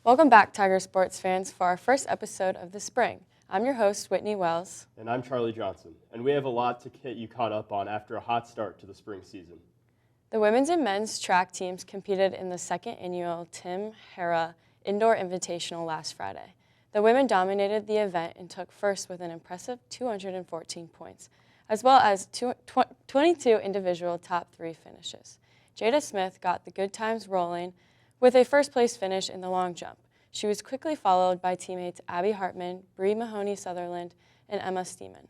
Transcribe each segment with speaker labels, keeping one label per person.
Speaker 1: Welcome back, Tiger sports fans, for our first episode of the spring. I'm your host, Whitney Wells.
Speaker 2: And I'm Charlie Johnson, and we have a lot to get you caught up on after a hot start to the spring season.
Speaker 1: The women's and men's track teams competed in the second annual Tim Hara Indoor Invitational last Friday. The women dominated the event and took first with an impressive 214 points, as well as 22 individual top 3 finishes. Jada Smith got the good times rolling with a first-place finish in the long jump. She was quickly followed by teammates Abby Hartman, Bree Mahoney-Sutherland, and Emma Steeman.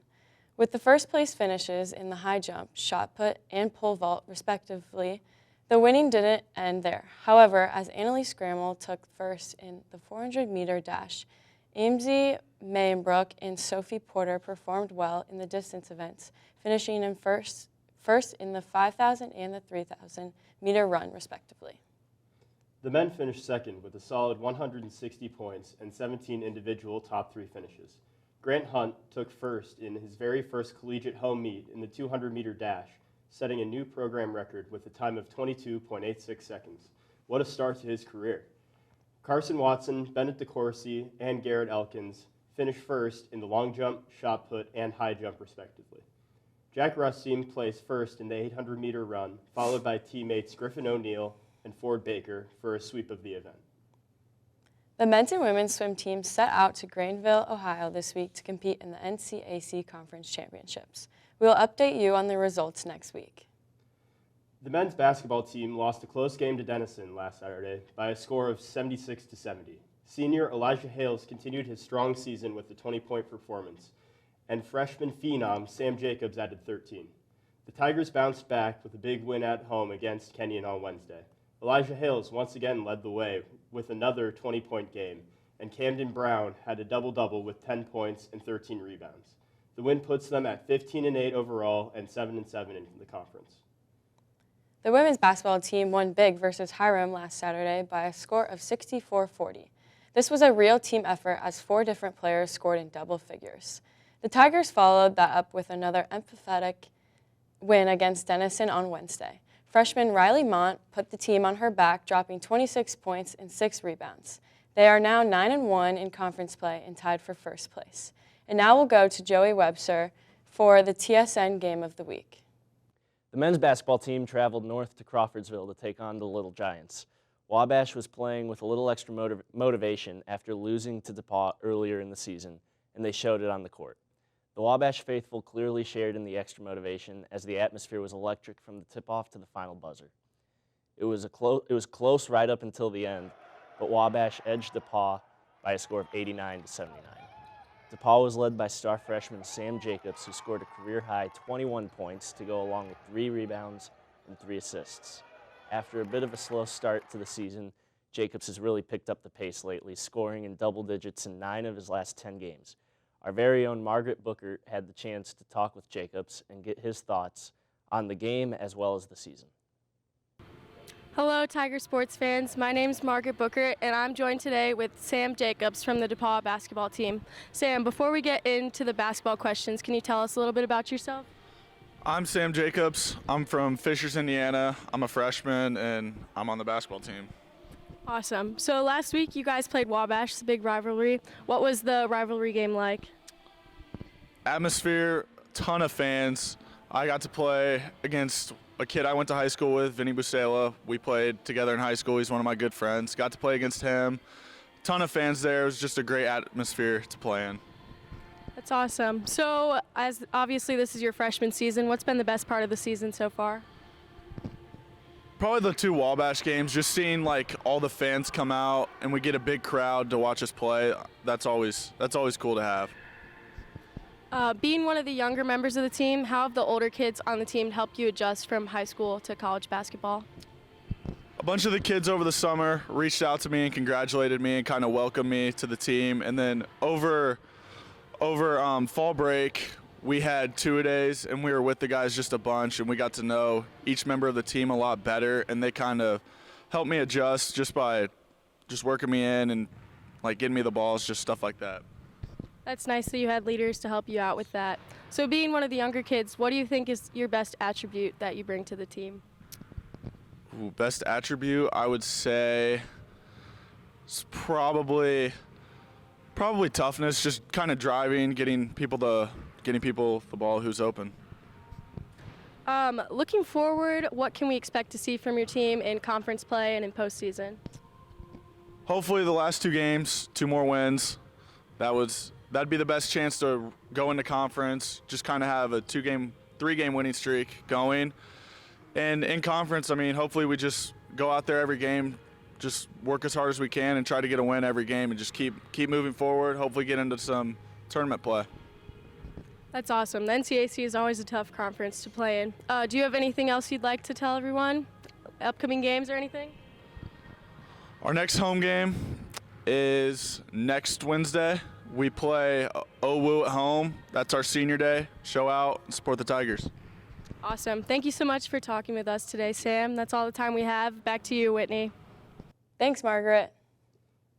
Speaker 1: With the first-place finishes in the high jump, shot put, and pole vault, respectively, the winning didn't end there. However, as Annalise Scramble took first in the 400-meter dash, Amesy Mayenbrook and Sophie Porter performed well in the distance events, finishing in first in the 5,000 and the 3,000-meter run, respectively.
Speaker 2: The men finished second with a solid 160 points and 17 individual top 3 finishes. Grant Hunt took first in his very first collegiate home meet in the 200-meter dash, setting a new program record with a time of 22.86 seconds. What a start to his career. Carson Watson, Bennett DeCourcy, and Garrett Elkins finished first in the long jump, shot put, and high jump, respectively. Jack Rustin placed first in the 800-meter run, followed by teammates Griffin O'Neill and Ford Baker for a sweep of the event.
Speaker 1: The men's and women's swim teams set out to Granville, Ohio this week to compete in the NCAC Conference Championships. We will update you on the results next week.
Speaker 2: The men's basketball team lost a close game to Denison last Saturday by a score of 76-70. Senior Elijah Hales continued his strong season with a 20-point performance, and freshman phenom Sam Jacobs added 13. The Tigers bounced back with a big win at home against Kenyon on Wednesday. Elijah Hales once again led the way with another 20-point game, and Camden Brown had a double-double with 10 points and 13 rebounds. The win puts them at 15-8 overall and 7-7 in the conference.
Speaker 1: The women's basketball team won big versus Hiram last Saturday by a score of 64-40. This was a real team effort as 4 different players scored in double figures. The Tigers followed that up with another emphatic win against Denison on Wednesday. Freshman Riley Mont put the team on her back, dropping 26 points and 6 rebounds. They are now 9-1 in conference play and tied for first place. And now we'll go to Joey Webster for the TSN Game of the Week.
Speaker 3: The men's basketball team traveled north to Crawfordsville to take on the Little Giants. Wabash was playing with a little extra motivation after losing to DePauw earlier in the season, and they showed it on the court. The Wabash faithful clearly shared in the extra motivation as the atmosphere was electric from the tip-off to the final buzzer. It was close right up until the end, but Wabash edged DePauw by a score of 89-79. DePauw was led by star freshman Sam Jacobs, who scored a career-high 21 points to go along with 3 rebounds and 3 assists. After a bit of a slow start to the season, Jacobs has really picked up the pace lately, scoring in double digits in 9 of his last 10 games. Our very own Margaret Booker had the chance to talk with Jacobs and get his thoughts on the game as well as the season.
Speaker 4: Hello, Tiger sports fans. My name's Margaret Booker, and I'm joined today with Sam Jacobs from the DePauw basketball team. Sam, before we get into the basketball questions, can you tell us a little bit about yourself?
Speaker 5: I'm Sam Jacobs. I'm from Fishers, Indiana. I'm a freshman, and I'm on the basketball team.
Speaker 4: Awesome. So last week you guys played Wabash, the big rivalry. What was the rivalry game like?
Speaker 5: Atmosphere, ton of fans. I got to play against a kid I went to high school with, Vinny Busela. We played together in high school. He's one of my good friends. Got to play against him. Ton of fans there. It was just a great atmosphere to play in.
Speaker 4: That's awesome. So as obviously this is your freshman season, what's been the best part of the season so far?
Speaker 5: Probably the 2 Wabash games, just seeing like all the fans come out and we get a big crowd to watch us play. That's always cool to have.
Speaker 4: Being one of the younger members of the team, how have the older kids on the team helped you adjust from high school to college basketball?
Speaker 5: A bunch of the kids over the summer reached out to me and congratulated me and kind of welcomed me to the team. And then over fall break, we had 2-a-days, and we were with the guys just a bunch, and we got to know each member of the team a lot better, and they kind of helped me adjust just by just working me in and like getting me the balls, just stuff like that.
Speaker 4: That's nice that you had leaders to help you out with that. So being one of the younger kids, what do you think is your best attribute that you bring to the team?
Speaker 5: Best attribute, I would say It's probably toughness, just kind of driving, getting people the ball who's open.
Speaker 4: Looking forward, what can we expect to see from your team in conference play and in postseason?
Speaker 5: Hopefully the last 2 games, 2 more wins. That'd be the best chance to go into conference, just kind of have a 3-game winning streak going. And in conference, I mean, hopefully we just go out there every game, just work as hard as we can and try to get a win every game and just keep moving forward, hopefully get into some tournament play.
Speaker 4: That's awesome. The NCAC is always a tough conference to play in. Do you have anything else you'd like to tell everyone? Upcoming games or anything?
Speaker 5: Our next home game is next Wednesday. We play OWU at home. That's our senior day. Show out and support the Tigers.
Speaker 4: Awesome. Thank you so much for talking with us today, Sam. That's all the time we have. Back to you, Whitney.
Speaker 1: Thanks, Margaret.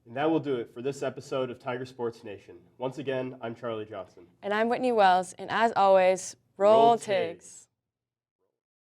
Speaker 2: And that will do it for this episode of Tiger Sports Nation. Once again, I'm Charlie Johnson.
Speaker 1: And I'm Whitney Wells, and as always, roll Tigs.